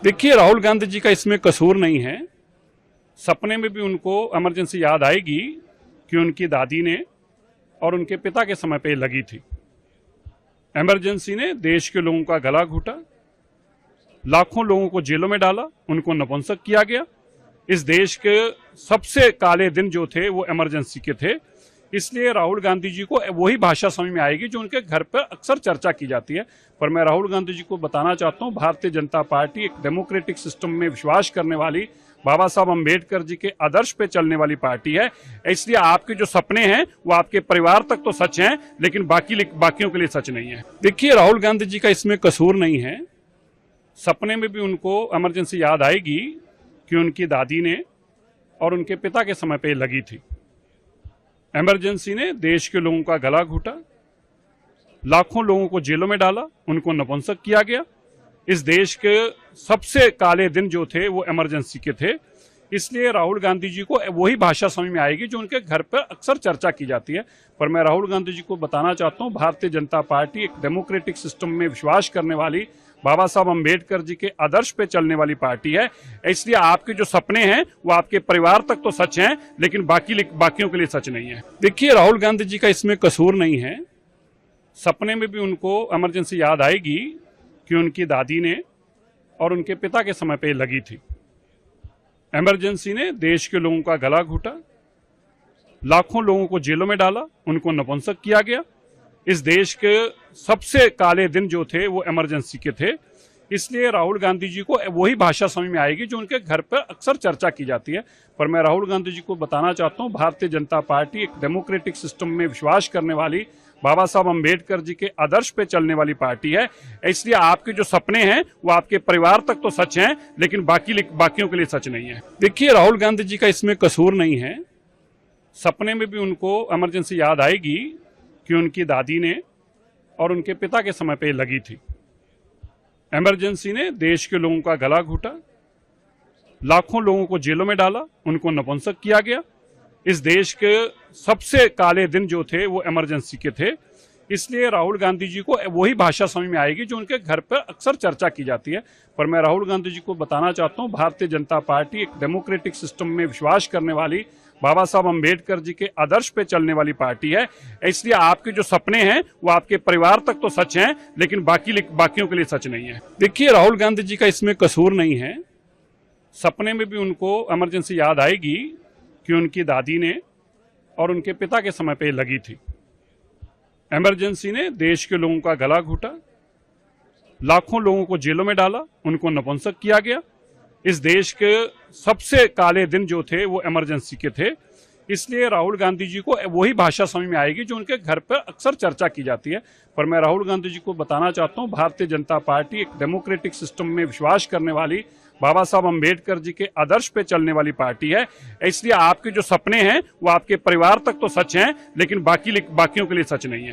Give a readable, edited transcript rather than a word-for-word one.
देखिए, राहुल गांधी जी का इसमें कसूर नहीं है। सपने में भी उनको इमरजेंसी याद आएगी कि उनकी दादी ने और उनके पिता के समय पे लगी थी। इमरजेंसी ने देश के लोगों का गला घोटा, लाखों लोगों को जेलों में डाला, उनको नपुंसक किया गया। इस देश के सबसे काले दिन जो थे वो इमरजेंसी के थे। इसलिए राहुल गांधी जी को वही भाषा समझ में आएगी जो उनके घर पर अक्सर चर्चा की जाती है। पर मैं राहुल गांधी जी को बताना चाहता हूं, भारतीय जनता पार्टी एक डेमोक्रेटिक सिस्टम में विश्वास करने वाली, बाबा साहब अम्बेडकर जी के आदर्श पे चलने वाली पार्टी है। इसलिए आपके जो सपने हैं वो आपके परिवार तक तो सच हैं, लेकिन बाकियों के लिए सच नहीं है। देखिए, राहुल गांधी जी का इसमें कसूर नहीं है। सपने में भी उनको इमरजेंसी याद आएगी कि उनकी दादी ने और उनके पिता के समय पे लगी थी। इमरजेंसी ने देश के लोगों का गला घोटा, लाखों लोगों को जेलों में डाला, उनको नपुंसक किया गया। इस देश के सबसे काले दिन जो थे वो इमरजेंसी के थे। इसलिए राहुल गांधी जी को वही भाषा समझ में आएगी जो उनके घर पर अक्सर चर्चा की जाती है। पर मैं राहुल गांधी जी को बताना चाहता हूं, भारतीय जनता पार्टी एक डेमोक्रेटिक सिस्टम में विश्वास करने वाली, बाबा साहब अम्बेडकर जी के आदर्श पे चलने वाली पार्टी है। इसलिए आपके जो सपने हैं वो आपके परिवार तक तो सच हैं, लेकिन बाकियों के लिए सच नहीं है। देखिए, राहुल गांधी जी का इसमें कसूर नहीं है। सपने में भी उनको इमरजेंसी याद आएगी कि उनकी दादी ने और उनके पिता के समय पे लगी थी। इमरजेंसी ने देश के लोगों का गला घोटा, लाखों लोगों को जेलों में डाला, उनको नपुंसक किया गया। इस देश के सबसे काले दिन जो थे वो इमरजेंसी के थे। इसलिए राहुल गांधी जी को वही भाषा समझ में आएगी जो उनके घर पर अक्सर चर्चा की जाती है। पर मैं राहुल गांधी जी को बताना चाहता हूं, भारतीय जनता पार्टी एक डेमोक्रेटिक सिस्टम में विश्वास करने वाली, बाबा साहब अम्बेडकर जी के आदर्श पे चलने वाली पार्टी है। इसलिए आपके जो सपने हैं वो आपके परिवार तक तो सच हैं, लेकिन बाकियों के लिए सच नहीं है। देखिए, राहुल गांधी जी का इसमें कसूर नहीं है। सपने में भी उनको इमरजेंसी याद आएगी कि उनकी दादी ने और उनके पिता के समय पे लगी थी। इमरजेंसी ने देश के लोगों का गला घोटा, लाखों लोगों को जेलों में डाला, उनको नपुंसक किया गया। इस देश के सबसे काले दिन जो थे वो इमरजेंसी के थे। इसलिए राहुल गांधी जी को वही भाषा समझ में आएगी जो उनके घर पर अक्सर चर्चा की जाती है। पर मैं राहुल गांधी जी को बताना चाहता हूं, भारतीय जनता पार्टी एक डेमोक्रेटिक सिस्टम में विश्वास करने वाली, बाबा साहब अम्बेडकर जी के आदर्श पे चलने वाली पार्टी है। इसलिए आपके जो सपने हैं वो आपके परिवार तक तो सच हैं, लेकिन बाकियों के लिए सच नहीं है। देखिए, राहुल गांधी जी का इसमें कसूर नहीं है। सपने में भी उनको इमरजेंसी याद आएगी कि उनकी दादी ने और उनके पिता के समय पे लगी थी। इमरजेंसी ने देश के लोगों का गला घोटा, लाखों लोगों को जेलों में डाला, उनको नपुंसक किया गया। इस देश के सबसे काले दिन जो थे वो इमरजेंसी के थे। इसलिए राहुल गांधी जी को वही भाषा समझ में आएगी जो उनके घर पर अक्सर चर्चा की जाती है। पर मैं राहुल गांधी जी को बताना चाहता हूं, भारतीय जनता पार्टी एक डेमोक्रेटिक सिस्टम में विश्वास करने वाली, बाबा साहब अम्बेडकर जी के आदर्श पे चलने वाली पार्टी है। इसलिए आपके जो सपने हैं वो आपके परिवार तक तो सच हैं, लेकिन बाकियों के लिए सच नहीं है।